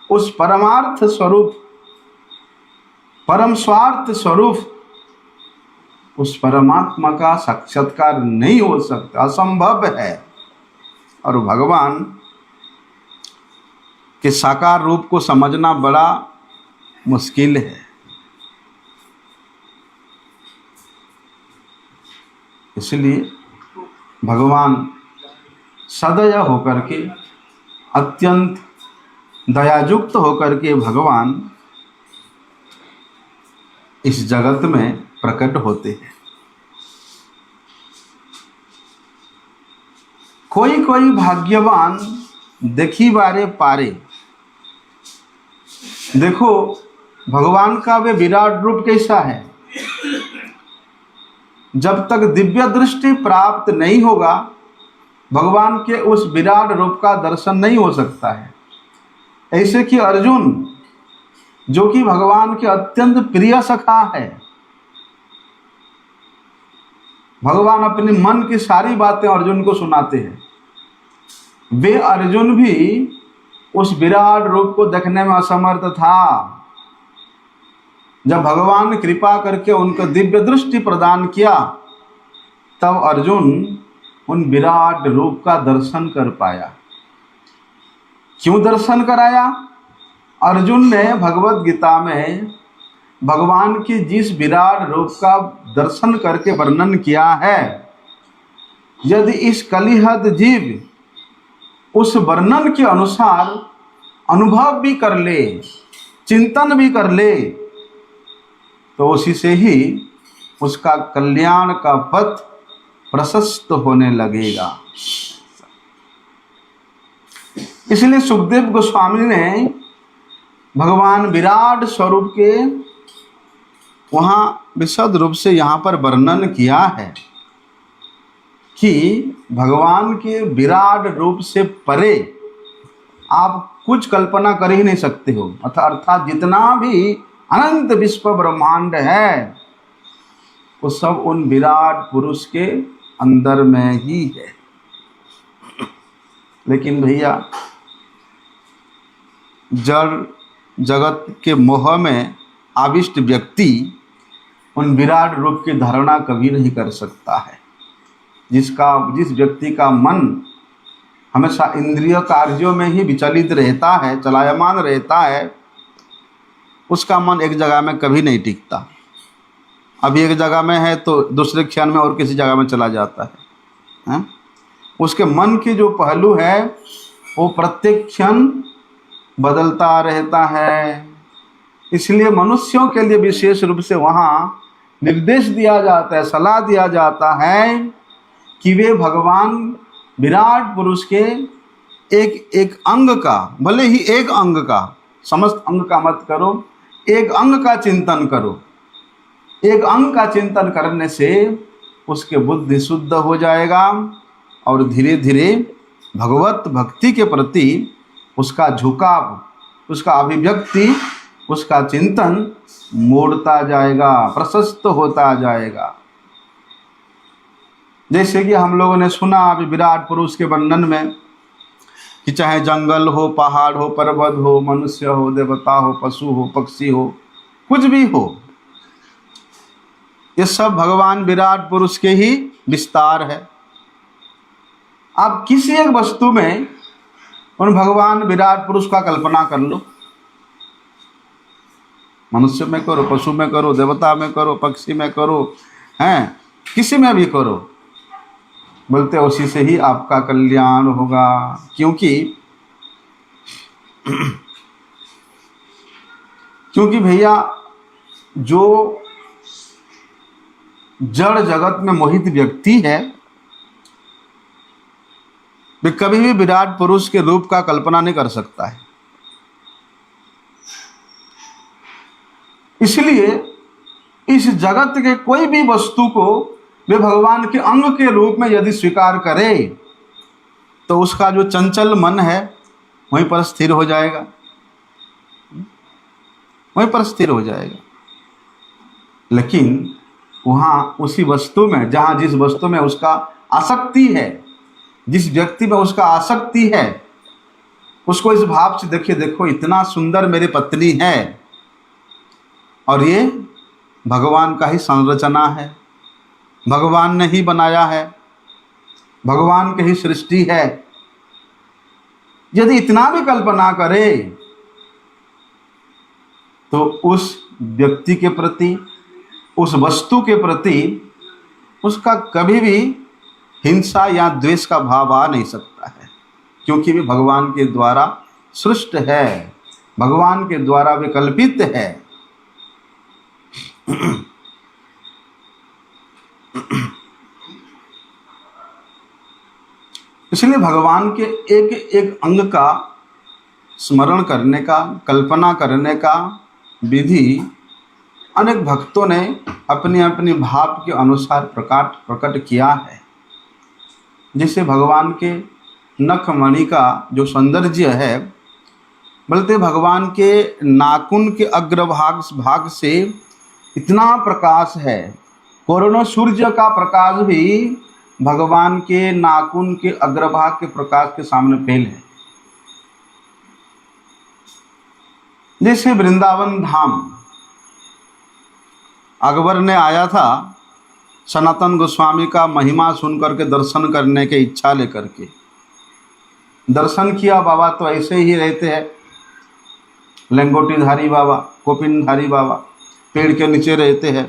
उस परमार्थ स्वरूप, परम स्वार्थ स्वरूप उस परमात्मा का साक्षात्कार नहीं हो सकता, असंभव है। और भगवान के साकार रूप को समझना बड़ा मुश्किल है। इसलिए भगवान सदय होकर के, अत्यंत दयायुक्त होकर के भगवान इस जगत में प्रकट होते हैं। कोई कोई भाग्यवान देखी बारे पारे। देखो भगवान का वे विराट रूप कैसा है। जब तक दिव्य दृष्टि प्राप्त नहीं होगा, भगवान के उस विराट रूप का दर्शन नहीं हो सकता है। ऐसे कि अर्जुन, जो कि भगवान के अत्यंत प्रिय सखा है, भगवान अपने मन की सारी बातें अर्जुन को सुनाते हैं। वे अर्जुन भी उस विराट रूप को देखने में असमर्थ था। जब भगवान कृपा करके उनको दिव्य दृष्टि प्रदान किया, तब अर्जुन उन विराट रूप का दर्शन कर पाया। क्यों दर्शन कराया? अर्जुन ने भगवत गीता में भगवान के जिस विराट रूप का दर्शन करके वर्णन किया है, यदि इस कलिहद जीव उस वर्णन के अनुसार अनुभव भी कर ले, चिंतन भी कर ले, तो उसी से ही उसका कल्याण का पथ प्रशस्त होने लगेगा। इसलिए सुखदेव गोस्वामी ने भगवान विराट स्वरूप के वहाँ विशद रूप से यहाँ पर वर्णन किया है कि भगवान के विराट रूप से परे आप कुछ कल्पना कर ही नहीं सकते हो। अर्थात जितना भी अनंत विश्व ब्रह्मांड है, वो सब उन विराट पुरुष के अंदर में ही है। लेकिन भैया, जड़ जगत के मोह में आविष्ट व्यक्ति उन विराट रूप की धारणा कभी नहीं कर सकता है। जिस व्यक्ति का मन हमेशा इंद्रिय कार्यों में ही विचलित रहता है, चलायमान रहता है, उसका मन एक जगह में कभी नहीं टिकता। अभी एक जगह में है तो दूसरे क्षण में और किसी जगह में चला जाता है। उसके मन की जो पहलू है वो प्रत्येक क्षण बदलता रहता है। इसलिए मनुष्यों के लिए विशेष रूप से वहाँ निर्देश दिया जाता है, सलाह दिया जाता है कि वे भगवान विराट पुरुष के एक एक अंग का, भले ही एक अंग का, समस्त अंग का मत करो, एक अंग का चिंतन करो। एक अंग का चिंतन करने से उसके बुद्धि शुद्ध हो जाएगा और धीरे धीरे भगवत भक्ति के प्रति उसका झुकाव, उसका अभिव्यक्ति, उसका चिंतन मोड़ता जाएगा, प्रशस्त होता जाएगा। जैसे कि हम लोगों ने सुना अभी विराट पुरुष के वर्णन में कि चाहे जंगल हो, पहाड़ हो, पर्वत हो, मनुष्य हो, देवता हो, पशु हो, पक्षी हो, कुछ भी हो, ये सब भगवान विराट पुरुष के ही विस्तार है। आप किसी एक वस्तु में उन भगवान विराट पुरुष का कल्पना कर लो। मनुष्य में करो, पशु में करो, देवता में करो, पक्षी में करो, हैं, किसी में भी करो, बोलते उसी से ही आपका कल्याण होगा। क्योंकि भैया, जो जड़ जगत में मोहित व्यक्ति है, वे कभी भी विराट पुरुष के रूप का कल्पना नहीं कर सकता है। इसलिए इस जगत के कोई भी वस्तु को वे भगवान के अंग के रूप में यदि स्वीकार करे, तो उसका जो चंचल मन है वहीं पर स्थिर हो जाएगा, वहीं पर स्थिर हो जाएगा। लेकिन वहाँ उसी वस्तु में, जहाँ जिस वस्तु में उसका आसक्ति है, जिस व्यक्ति में उसका आसक्ति है, उसको इस भाव से देखिए, देखो इतना सुंदर मेरी पत्नी है और ये भगवान का ही संरचना है, भगवान ने ही बनाया है, भगवान की ही सृष्टि है। यदि इतना भी कल्पना करे तो उस व्यक्ति के प्रति, उस वस्तु के प्रति उसका कभी भी हिंसा या द्वेष का भाव आ नहीं सकता है, क्योंकि वे भगवान के द्वारा सृष्ट है, भगवान के द्वारा विकल्पित है। इसलिए भगवान के एक एक अंग का स्मरण करने का, कल्पना करने का विधि अनेक भक्तों ने अपनी अपनी भाव के अनुसार प्रकट किया है। जैसे भगवान के नखमणि का जो सौंदर्य है, बोलते भगवान के नाखून के भाग से इतना प्रकाश है, कोरोना सूर्य का प्रकाश भी भगवान के नाखून के अग्रभाग के प्रकाश के सामने फेल है। जैसे वृंदावन धाम, अकबर ने आया था सनातन गोस्वामी का महिमा सुन करके दर्शन करने की इच्छा लेकर के, दर्शन किया। बाबा तो ऐसे ही रहते हैं, लंगोटीधारी बाबा, कोपिनधारी बाबा, पेड़ के नीचे रहते हैं।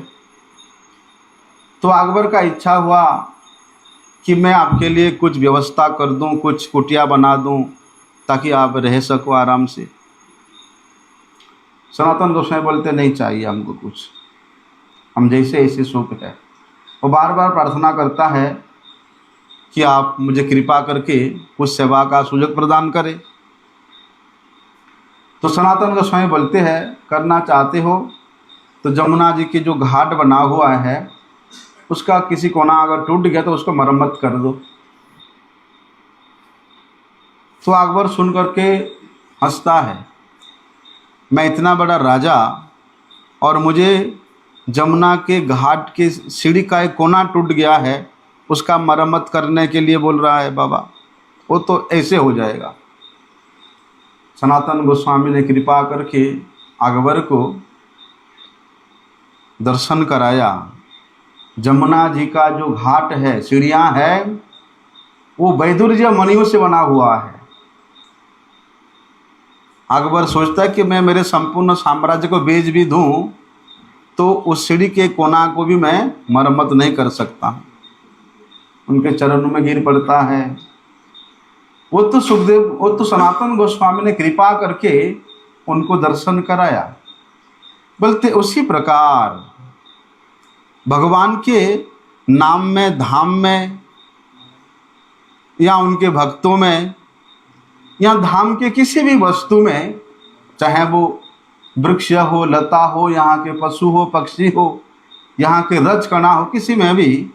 तो अकबर का इच्छा हुआ कि मैं आपके लिए कुछ व्यवस्था कर दूं, कुछ कुटिया बना दूं ताकि आप रह सको आराम से। सनातन गोस्वामी बोलते नहीं चाहिए हमको कुछ, हम जैसे ऐसे सुख है। वो बार बार प्रार्थना करता है कि आप मुझे कृपा करके कुछ सेवा का सुযোগ प्रदान करें। तो सनातन गोस्वामी बोलते हैं करना चाहते हो तो जमुना जी की जो घाट बना हुआ है उसका किसी कोना अगर टूट गया तो उसको मरम्मत कर दो। तो अकबर सुन करके हंसता है, मैं इतना बड़ा राजा और मुझे जमुना के घाट के सीढ़ी का एक कोना टूट गया है उसका मरम्मत करने के लिए बोल रहा है बाबा, वो तो ऐसे हो जाएगा। सनातन गोस्वामी ने कृपा करके अकबर को दर्शन कराया। जमुना जी का जो घाट है, सीढ़ियाँ है, वो वैदुर्य मणियों से बना हुआ है। अकबर सोचता है कि मैं मेरे संपूर्ण साम्राज्य को बेच भी दूं तो उस सीढ़ी के कोना को भी मैं मरम्मत नहीं कर सकता। उनके चरणों में गिर पड़ता है। वो तो सनातन गोस्वामी ने कृपा करके उनको दर्शन कराया। बोलते उसी प्रकार भगवान के नाम में, धाम में या उनके भक्तों में या धाम के किसी भी वस्तु में, चाहे वो वृक्ष हो, लता हो, यहाँ के पशु हो, पक्षी हो, यहाँ के रज कणा हो, किसी में भी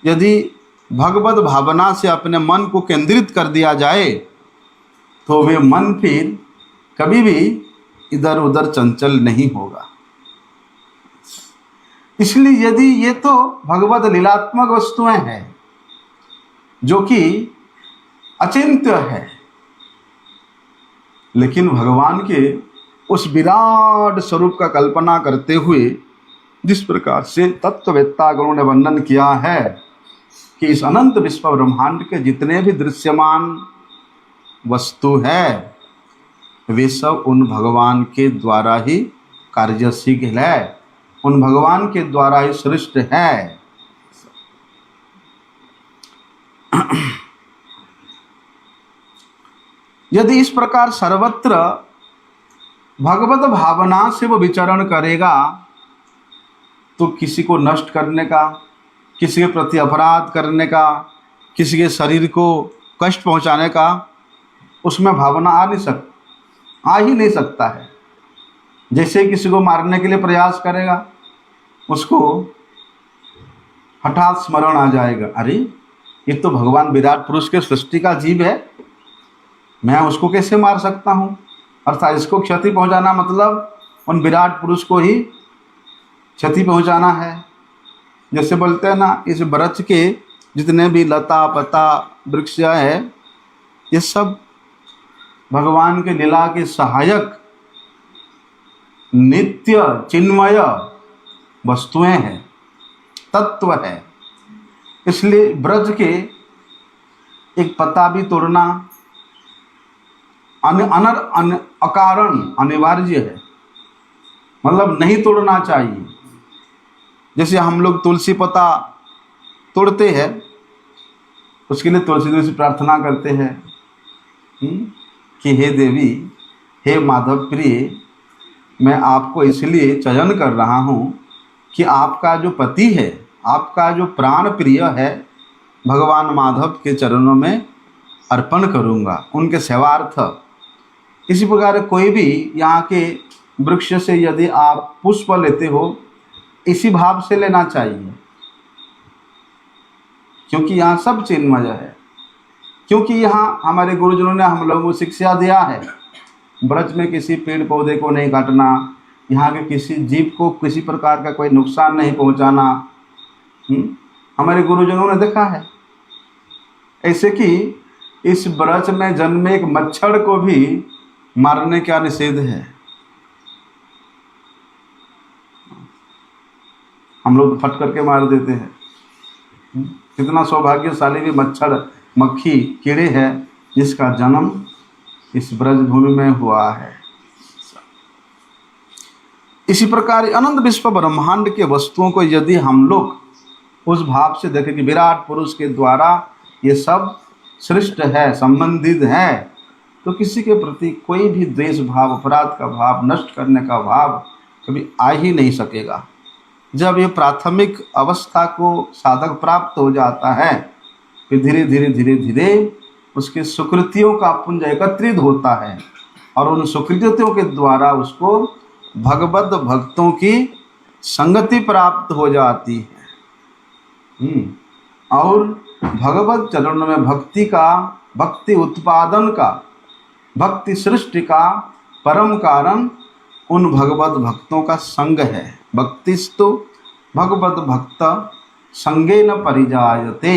यदि भगवत भावना से अपने मन को केंद्रित कर दिया जाए तो वे मन फिर कभी भी इधर उधर चंचल नहीं होगा। इसलिए यदि ये तो भगवत लीलात्मक वस्तुएं हैं जो कि अचिंत्य है, लेकिन भगवान के उस विराट स्वरूप का कल्पना करते हुए जिस प्रकार से तत्ववेत्तागणों ने वर्णन किया है कि इस अनंत विश्व ब्रह्मांड के जितने भी दृश्यमान वस्तु है वे सब उन भगवान के द्वारा ही कार्यशील है, उन भगवान के द्वारा ही सृष्ट है। यदि इस प्रकार सर्वत्र भगवत भावना से वो विचरण करेगा तो किसी को नष्ट करने का, किसी के प्रति अपराध करने का, किसी के शरीर को कष्ट पहुंचाने का उसमें भावना आ ही नहीं सकता है। जैसे किसी को मारने के लिए प्रयास करेगा उसको हठात स्मरण आ जाएगा, अरे ये तो भगवान विराट पुरुष के सृष्टि का जीव है, मैं उसको कैसे मार सकता हूँ। अर्थात इसको क्षति पहुँचाना मतलब उन विराट पुरुष को ही क्षति पहुँचाना है। जैसे बोलते हैं ना, इस वृक्ष के जितने भी लता पता वृक्ष है, ये सब भगवान के लीला के सहायक नित्य चिन्मय वस्तुएं हैं, तत्व है। इसलिए ब्रज के एक पत्ता भी तोड़ना अकारण अनिवार्य है, मतलब नहीं तोड़ना चाहिए। जैसे हम लोग तुलसी पत्ता तोड़ते हैं, उसके लिए तुलसी देवी से प्रार्थना करते हैं कि हे देवी, हे माधव प्रिय, मैं आपको इसलिए चयन कर रहा हूँ कि आपका जो पति है, आपका जो प्राण प्रिय है, भगवान माधव के चरणों में अर्पण करूँगा, उनके सेवार्थ। इसी प्रकार कोई भी यहाँ के वृक्ष से यदि आप पुष्प लेते हो, इसी भाव से लेना चाहिए, क्योंकि यहाँ सब चिन्मय है। क्योंकि यहाँ हमारे गुरुजनों ने हम लोगों को शिक्षा दिया है, वृक्ष में किसी पेड़ पौधे को नहीं काटना, यहाँ के किसी जीव को किसी प्रकार का कोई नुकसान नहीं पहुँचाना। हमारे गुरुजनों ने देखा है। ऐसे कि इस वृक्ष में जन्मे एक मच्छर को भी मारने का निषेध है। हम लोग तो फट करके मार देते हैं। कितना सौभाग्यशाली भी मच्छर, मक्खी, कीड़े हैं जिसका जन्म इस ब्रज भूमि में हुआ है। इसी प्रकार अनंत विश्व ब्रह्मांड के वस्तुओं को यदि हम लोग उस भाव से देखें कि विराट पुरुष के द्वारा ये सब सृष्ट है, संबंधित है, तो किसी के प्रति कोई भी द्वेष भाव, अपराध का भाव, नष्ट करने का भाव कभी आ ही नहीं सकेगा। जब ये प्राथमिक अवस्था को साधक प्राप्त हो जाता है, फिर धीरे धीरे धीरे धीरे उसके सुकृतियों का पुंज एकत्रित होता है और उन सुकृतियों के द्वारा उसको भगवत भक्तों की संगति प्राप्त हो जाती है। और भगवत चरणों में भक्ति का, भक्ति उत्पादन का, भक्ति सृष्टि का परम कारण उन भगवत भक्तों का संग है। भक्तिस्तु भगवत भक्त संगेन परिजायते,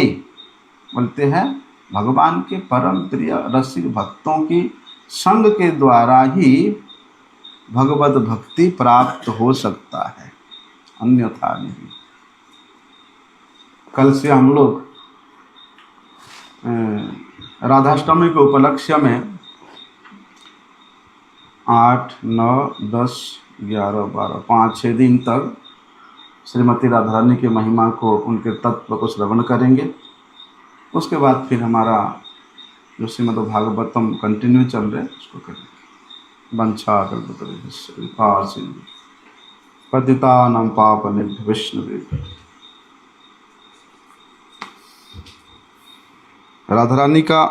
बोलते हैं भगवान के परम प्रिय रसिक भक्तों की संग के द्वारा ही भगवत भक्ति प्राप्त हो सकता है, अन्यथा नहीं। कल से हम लोग राधाष्टमी के उपलक्ष्य में 8, 9, 10, 11, 12, 5-6 दिन तक श्रीमती राधा रानी की महिमा को, उनके तत्व को श्रवण करेंगे। उसके बाद फिर हमारा जो श्रीमद् भागवतम कंटिन्यू चल रहे उसको करेंगे। वंशा कल्पतरुभ्यश्च पतितानां पावनेभ्यो वैष्णवेभ्यो। राधा रानी का